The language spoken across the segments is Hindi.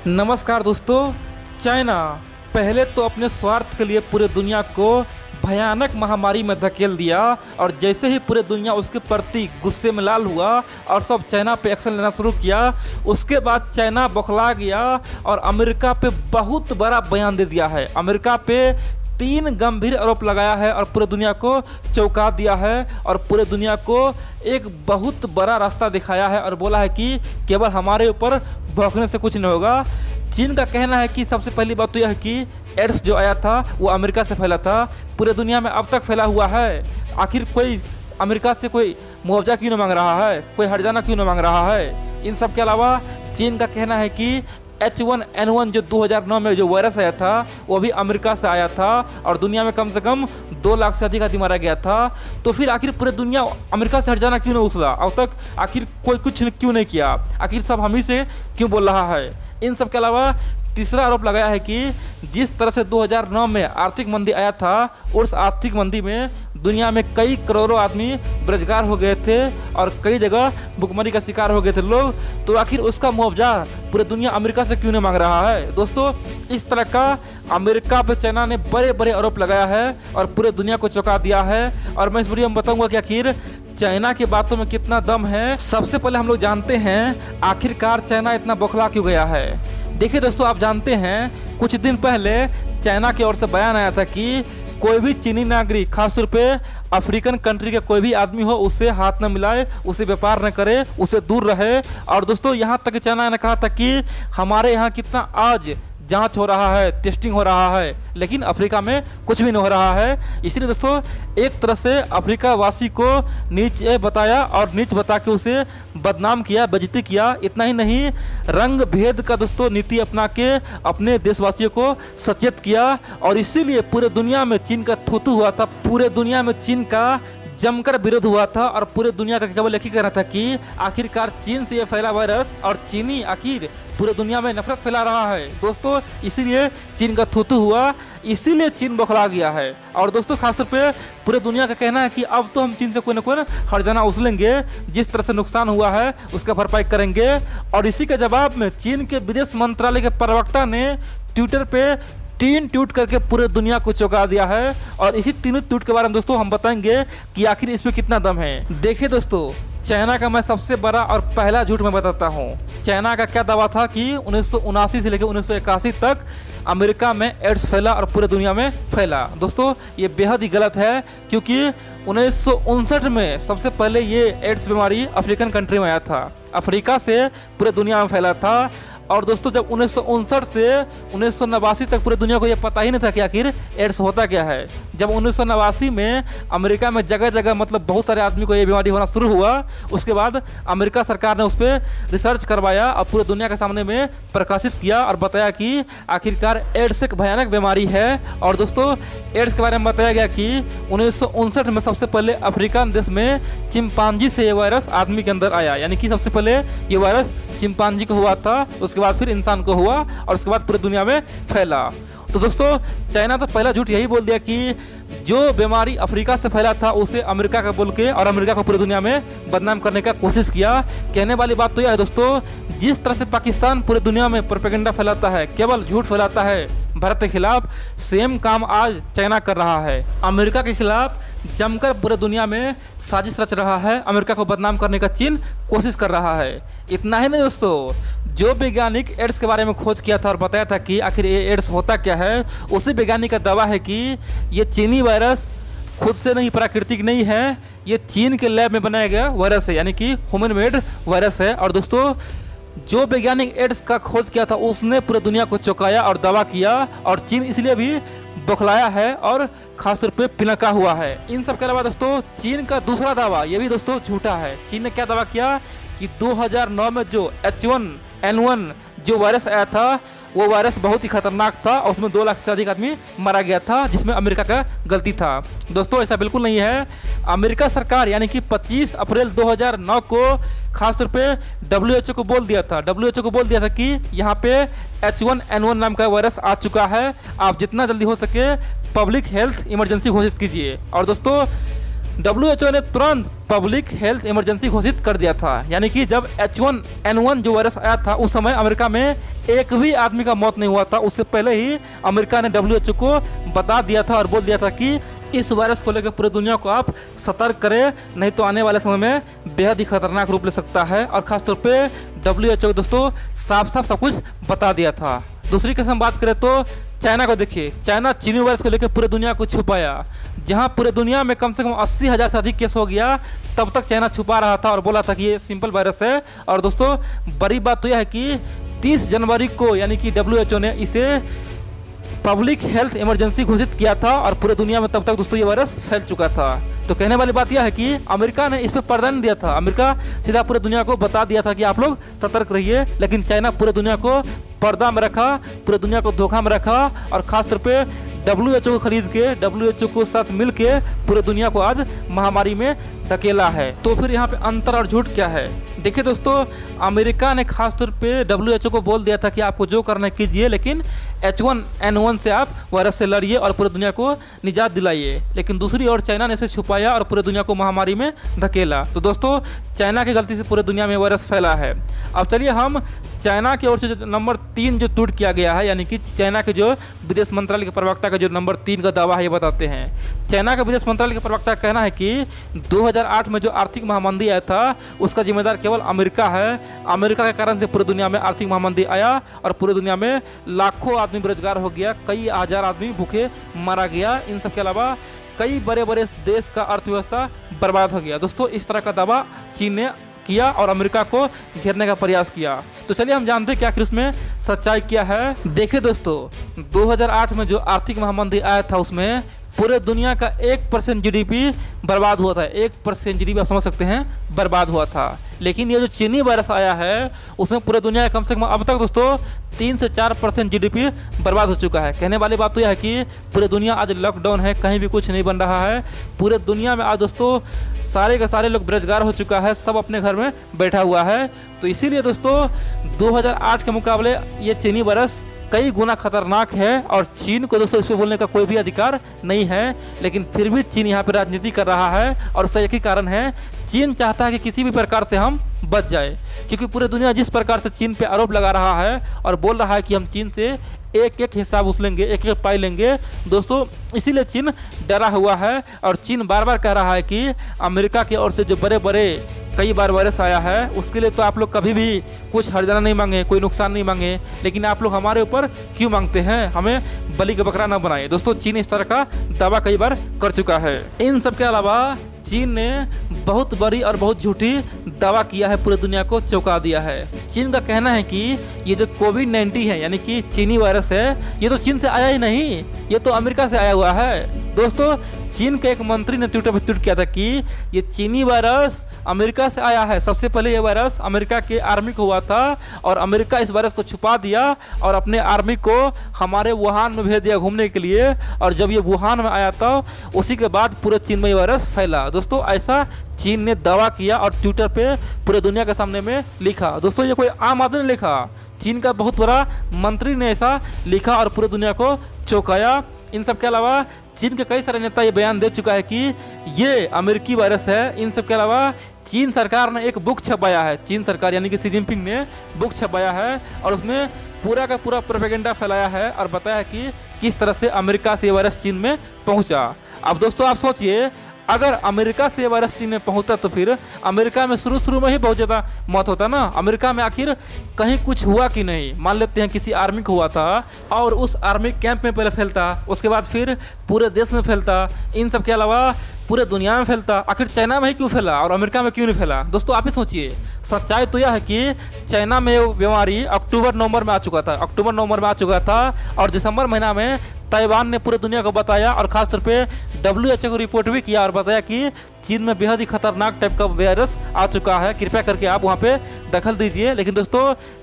नमस्कार दोस्तों। चाइना पहले तो अपने स्वार्थ के लिए पूरे दुनिया को भयानक महामारी में धकेल दिया और जैसे ही पूरे दुनिया उसके प्रति गुस्से में लाल हुआ और सब चाइना पे एक्शन लेना शुरू किया, उसके बाद चाइना बौखला गया और अमेरिका पे बहुत बड़ा बयान दे दिया है। अमेरिका पे 3 गंभीर आरोप लगाया है और पूरे दुनिया को चौंका दिया है और पूरे दुनिया को एक बहुत बड़ा रास्ता दिखाया है और बोला है कि केवल हमारे ऊपर भौंकने से कुछ नहीं होगा। चीन का कहना है कि सबसे पहली बात तो यह है कि एड्स जो आया था वो अमेरिका से फैला था, पूरे दुनिया में अब तक फैला हुआ है। आखिर कोई अमेरिका से कोई मुआवजा क्यों नहीं मांग रहा है, कोई हर्जाना क्यों नहीं मांग रहा है। इन सब के अलावा चीन का कहना है कि H1N1 जो 2009 में जो वायरस आया था वो भी अमेरिका से आया था और दुनिया में कम से कम 2 लाख से अधिक आदमी मारा गया था। तो फिर आखिर पूरे दुनिया अमेरिका से हर्जाना क्यों नहीं उछला, अब तक आखिर कोई कुछ क्यों नहीं किया, आखिर सब हम ही से क्यों बोल रहा है। इन सब के अलावा तीसरा आरोप लगाया है कि जिस तरह से 2009 में आर्थिक मंदी आया था, उस आर्थिक मंदी में दुनिया में कई करोड़ों आदमी बेरोजगार हो गए थे और कई जगह भुखमरी का शिकार हो गए थे लोग। तो आखिर उसका मुआवजा पूरे दुनिया अमेरिका से क्यों नहीं मांग रहा है। दोस्तों, इस तरह का अमेरिका पर चाइना ने बड़े बड़े आरोप लगाया है और पूरे दुनिया को चौंका दिया है। और मैं इस वीडियो में बताऊंगा कि आखिर चाइना की बातों में कितना दम है। सबसे पहले हम लोग जानते हैं आखिरकार चाइना इतना बौखला क्यों गया है। देखिए दोस्तों, आप जानते हैं कुछ दिन पहले चाइना की ओर से बयान आया था कि कोई भी चीनी नागरिक, खासतौर पे अफ्रीकन कंट्री के कोई भी आदमी हो, उससे हाथ न मिलाए, उससे व्यापार न करे, उससे दूर रहे। और दोस्तों, यहाँ तक चाइना ने कहा था कि हमारे यहाँ कितना आज जांच हो रहा है, टेस्टिंग हो रहा है, लेकिन अफ्रीका में कुछ भी नहीं हो रहा है। इसलिए दोस्तों, एक तरह से अफ्रीका वासी को नीच बताया और नीच बता के उसे बदनाम किया, बेइज्जती किया। इतना ही नहीं, रंग भेद का दोस्तों नीति अपना के अपने देशवासियों को सचेत किया और इसीलिए पूरे दुनिया में चीन का थूथू हुआ था। पूरे दुनिया में चीन का जमकर विरोध हुआ था और पूरे दुनिया का केवल एक ही कहना था कि आखिरकार चीन से ये फैला वायरस और चीनी आखिर पूरे दुनिया में नफरत फैला रहा है। दोस्तों, इसीलिए चीन का थूथू हुआ, इसीलिए चीन बौखला गया है। और दोस्तों, खासतौर पे पूरे दुनिया का कहना है कि अब तो हम चीन से कोई ना कोई हर्जाना उछलेंगे, जिस तरह से नुकसान हुआ है उसका भरपाई करेंगे। और इसी के जवाब में चीन के विदेश मंत्रालय के प्रवक्ता ने ट्विटर पे 3 ट्वीट करके पूरे दुनिया को चौंका दिया है। और इसी 3 ट्वीट के बारे में दोस्तों हम बताएंगे कि आखिर इसमें कितना दम है। देखिए दोस्तों, चाइना का मैं सबसे बड़ा और पहला झूठ मैं बताता हूँ। चाइना का क्या दावा था कि 1979 से लेकर 1981 तक अमेरिका में एड्स फैला और पूरे दुनिया में फैला। दोस्तों, ये बेहद ही गलत है, क्योंकि 1959 में सबसे पहले ये एड्स बीमारी अफ्रीकन कंट्री में आया था, अफ्रीका से पूरे दुनिया में फैला था। और दोस्तों, जब 1959 से 1989 तक पूरे दुनिया को ये पता ही नहीं था कि आखिर एड्स होता क्या है। जब 1989 में अमेरिका में जगह जगह मतलब बहुत सारे आदमी को ये बीमारी होना शुरू हुआ, उसके बाद अमेरिका सरकार ने उस पर रिसर्च करवाया और पूरे दुनिया के सामने में प्रकाशित किया और बताया कि आखिरकार एड्स एक भयानक बीमारी है। और दोस्तों, एड्स के बारे में बताया गया कि 1959 में सबसे पहले अफ्रीकन देश में चिंपांजी से ये वायरस आदमी के अंदर आया, यानी कि सबसे पहले ये वायरस चिंपांजी को हुआ था, उसके बाद फिर इंसान को हुआ और उसके बाद पूरी दुनिया में फैला। तो दोस्तों, चाइना तो पहला झूठ यही बोल दिया कि जो बीमारी अफ्रीका से फैला था उसे अमेरिका का बोल के और अमेरिका को पूरी दुनिया में बदनाम करने का कोशिश किया। कहने वाली बात तो यह है दोस्तों, जिस तरह से पाकिस्तान पूरी दुनिया में प्रोपेगेंडा फैलाता है, केवल झूठ फैलाता है भारत के खिलाफ, सेम काम आज चाइना कर रहा है। अमेरिका के खिलाफ जमकर पूरे दुनिया में साजिश रच रहा है, अमेरिका को बदनाम करने का चीन कोशिश कर रहा है। इतना ही नहीं दोस्तों, जो वैज्ञानिक एड्स के बारे में खोज किया था और बताया था कि आखिर ये एड्स होता क्या है, उसी वैज्ञानिक का दावा है कि ये चीनी वायरस खुद से नहीं, प्राकृतिक नहीं है, ये चीन के लैब में बनाया गया वायरस है, यानी कि ह्यूमन मेड वायरस है। और दोस्तों, जो वैज्ञानिक एड्स का खोज किया था उसने पूरे दुनिया को चौंकाया और दावा किया और चीन इसलिए भी बौखलाया है और खासतौर पे पिनका हुआ है। इन सब के अलावा दोस्तों, चीन का दूसरा दावा ये भी दोस्तों झूठा है। चीन ने क्या दावा किया कि 2009 में जो H1N1 जो वायरस आया था, वो वायरस बहुत ही खतरनाक था और उसमें 2 लाख से अधिक आदमी मारा गया था, जिसमें अमेरिका का गलती था। दोस्तों, ऐसा बिल्कुल नहीं है। अमेरिका सरकार यानी कि 25 अप्रैल 2009 को खासतौर पे WHO को बोल दिया था, WHO को बोल दिया था कि यहाँ पे H1N1 नाम का वायरस आ चुका है, आप जितना जल्दी हो सके पब्लिक हेल्थ इमरजेंसी घोषित कीजिए। और दोस्तों, WHO ने तुरंत पब्लिक हेल्थ इमरजेंसी घोषित कर दिया था। यानी कि जब H1N1 जो वायरस आया था उस समय अमेरिका में एक भी आदमी का मौत नहीं हुआ था। उससे पहले ही अमेरिका ने WHO को बता दिया था और बोल दिया था कि इस वायरस को लेकर पूरी दुनिया को आप सतर्क करें, नहीं तो आने वाले समय में बेहद ही खतरनाक रूप ले सकता है। और ख़ासतौर पे WHO दोस्तों साफ साफ सब कुछ बता दिया था। दूसरी केस हम बात करें तो चाइना को देखिए, चाइना चीनी वायरस को लेकर पूरे दुनिया को छुपाया। जहां पूरे दुनिया में कम से कम 80,000 से अधिक केस हो गया, तब तक चाइना छुपा रहा था और बोला था कि ये सिंपल वायरस है। और दोस्तों बड़ी बात तो यह है कि 30 जनवरी को यानी कि WHO ने इसे पब्लिक हेल्थ इमरजेंसी घोषित किया था और पूरे दुनिया में तब तक दोस्तों ये वायरस फैल चुका था। तो कहने वाली बात यह है कि अमेरिका ने इस पर पर्दा नहीं दिया था। अमेरिका सीधा पूरे दुनिया को बता दिया था कि आप लोग सतर्क रहिए, लेकिन चाइना पूरे दुनिया को पर्दा में रखा, पूरे दुनिया को धोखा में रखा और खासतौर पे WHO को खरीद के WHO को साथ मिल के पूरे दुनिया को आज महामारी में धकेला है। तो फिर यहाँ पे अंतर और झूठ क्या है? देखिए दोस्तों, अमेरिका ने खासतौर पे WHO को बोल दिया था कि आपको जो करना है कीजिए, लेकिन H1N1 से आप वायरस से लड़िए और पूरे दुनिया को निजात दिलाइए। लेकिन दूसरी ओर चाइना ने इसे छुपाया और पूरे दुनिया को महामारी में धकेला। तो दोस्तों चाइना की गलती से पूरे दुनिया में वायरस फैला है। अब चलिए हम चाइना की ओर से जो नंबर 3 जो ट्वीट किया गया है, यानी कि चाइना के जो विदेश मंत्रालय के प्रवक्ता का जो नंबर 3 का दावा है, ये बताते हैं। चाइना के विदेश मंत्रालय के प्रवक्ता का कहना है कि 2008 में जो आर्थिक महामंदी आया था उसका जिम्मेदार केवल अमेरिका है। अमेरिका के कारण से पूरी दुनिया में आर्थिक महामंदी आया और पूरी दुनिया में लाखों आदमी बेरोजगार हो गया, कई हजार आदमी भूखे मारा गया। इन सब के अलावा कई बड़े बड़े देश का अर्थव्यवस्था बर्बाद हो गया। दोस्तों इस तरह का दावा चीन ने किया और अमेरिका को घेरने का प्रयास किया। तो चलिए हम जानते हैं कि आखिर उसमें सच्चाई क्या है। देखिए दोस्तों 2008 में जो आर्थिक महामंदी आया था उसमें पूरे दुनिया का 1% GDP बर्बाद हुआ था। 1% GDP आप समझ सकते हैं बर्बाद हुआ था। लेकिन ये जो चीनी वायरस आया है उसमें पूरे दुनिया का कम से कम अब तक दोस्तों 3 से 4% GDP बर्बाद हो चुका है। कहने वाली बात तो यह है कि पूरे दुनिया आज लॉकडाउन है, कहीं भी कुछ नहीं बन रहा है। पूरे दुनिया में आज दोस्तों सारे के सारे लोग बेरोजगार हो चुका है, सब अपने घर में बैठा हुआ है। तो इसीलिए दोस्तों 2008 के मुकाबले ये चीनी वायरस कई गुना खतरनाक है और चीन को दोस्तों इस पर बोलने का कोई भी अधिकार नहीं है। लेकिन फिर भी चीन यहाँ पे राजनीति कर रहा है और उसका एक ही कारण है, चीन चाहता है कि किसी भी प्रकार से हम बच जाए। क्योंकि पूरे दुनिया जिस प्रकार से चीन पे आरोप लगा रहा है और बोल रहा है कि हम चीन से एक एक हिसाब वसूलेंगे, एक एक पाई लेंगे, दोस्तों इसीलिए चीन डरा हुआ है। और चीन बार बार कह रहा है कि अमेरिका की ओर से जो बड़े बड़े कई बार वायरस आया है उसके लिए तो आप लोग कभी भी कुछ हर्जाना नहीं मांगे, कोई नुकसान नहीं मांगे, लेकिन आप लोग हमारे ऊपर क्यों मांगते हैं? हमें बलि का बकरा न बनाए। दोस्तों चीन इस तरह का दावा कई बार कर चुका है। इन सब के अलावा चीन ने बहुत बड़ी और बहुत झूठी दावा किया है, पूरी दुनिया को चौंका दिया है। चीन का कहना है कि ये जो कोविड-19 है यानी कि चीनी वायरस है, ये तो चीन से आया ही नहीं, ये तो अमेरिका से आया हुआ है। दोस्तों चीन के एक मंत्री ने ट्विटर पर ट्वीट किया था कि ये चीनी वायरस अमेरिका से आया है। सबसे पहले ये वायरस अमेरिका के आर्मी को हुआ था और अमेरिका इस वायरस को छुपा दिया और अपने आर्मी को हमारे वुहान में भेज दिया घूमने के लिए। और जब ये वुहान में आया था उसी के बाद पूरे चीन में ये वायरस फैला। दोस्तों ऐसा चीन ने दावा किया और ट्विटर पे पूरे दुनिया के सामने में लिखा। दोस्तों ये कोई आम आदमी ने लिखा, चीन का बहुत बड़ा मंत्री ने ऐसा लिखा और पूरे दुनिया को चौंकाया। इन सब के अलावा चीन के कई सारे नेता ये बयान दे चुका है कि ये अमेरिकी वायरस है। इन सब के अलावा चीन सरकार ने एक बुक छपाया है, चीन सरकार यानी कि शी जिनपिंग ने बुक छपाया है और उसमें पूरा का पूरा प्रोपेगेंडा फैलाया है और बताया है कि किस तरह से अमेरिका से ये वायरस चीन में पहुंचा। अब दोस्तों आप सोचिए, अगर अमेरिका से वायरस चीन में पहुंचता तो फिर अमेरिका में शुरू में ही बहुत ज़्यादा मौत होता ना। अमेरिका में आखिर कहीं कुछ हुआ कि नहीं, मान लेते हैं किसी आर्मी को हुआ था और उस आर्मी कैंप में पहले फैलता, उसके बाद फिर पूरे देश में फैलता, इन सब के अलावा पूरे दुनिया में फैलता, आखिर चाइना में ही क्यों फैला और अमेरिका में क्यों नहीं फैला? दोस्तों आप ही सोचिए। सच्चाई तो यह है कि चाइना में वो बीमारी अक्टूबर-नवंबर में आ चुका था, अक्टूबर-नवंबर में आ चुका था और दिसंबर महीना में ताइवान ने पूरे दुनिया को बताया और खासतौर पे WHO को रिपोर्ट भी किया और बताया कि चीन में बेहद ही खतरनाक टाइप का वायरस आ चुका है, कृपया करके आप वहाँ पे दखल दीजिए। लेकिन दोस्तों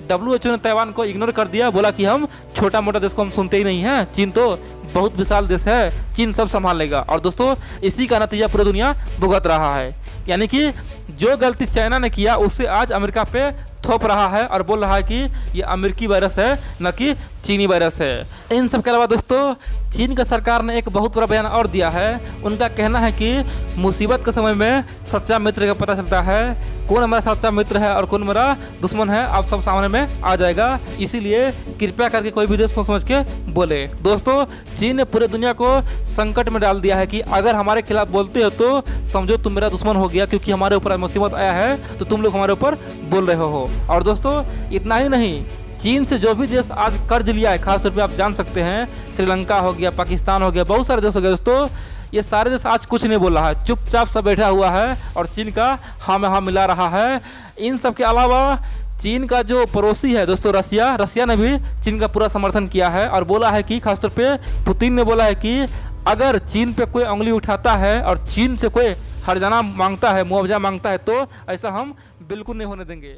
WHO ने ताइवान को इग्नोर कर दिया, बोला कि हम छोटा मोटा देश को हम सुनते ही नहीं हैं, चीन तो बहुत विशाल देश है, चीन सब संभाल लेगा। और दोस्तों इसी का नतीजा पूरी दुनिया भुगत रहा है। यानी कि जो गलती चाइना ने किया उससे आज अमेरिका पे थोप रहा है और बोल रहा है कि ये अमेरिकी वायरस है न कि चीनी वायरस है। इन सब के अलावा दोस्तों चीन का सरकार ने एक बहुत बड़ा बयान और दिया है। उनका कहना है कि मुसीबत के समय में सच्चा मित्र का पता चलता है, कौन हमारा सच्चा मित्र है और कौन हमारा दुश्मन है आप सब सामने में आ जाएगा। इसीलिए कृपया करके कोई भी देश सोच समझ के बोले। दोस्तों चीन ने पूरे दुनिया को संकट में डाल दिया है कि अगर हमारे खिलाफ बोलते हो तो समझो तुम मेरा दुश्मन हो गया, क्योंकि हमारे ऊपर मुसीबत आया है तो तुम लोग हमारे ऊपर बोल रहे हो। और दोस्तों इतना ही नहीं, चीन से जो भी देश आज कर्ज लिया है, खास तौर पे आप जान सकते हैं श्रीलंका हो गया, पाकिस्तान हो गया, बहुत सारे देश हो गए दोस्तों, ये सारे देश आज कुछ नहीं बोल रहा है, चुपचाप सब बैठा हुआ है और चीन का हाँ में हाँ मिला रहा है। इन सब के अलावा चीन का जो पड़ोसी है दोस्तों रसिया ने भी चीन का पूरा समर्थन किया है और बोला है कि खासतौर पे पुतिन ने बोला है कि अगर चीन पे कोई उंगली उठाता है और चीन से कोई हर्जाना मांगता है, मुआवजा मांगता है तो ऐसा हम बिल्कुल नहीं होने देंगे।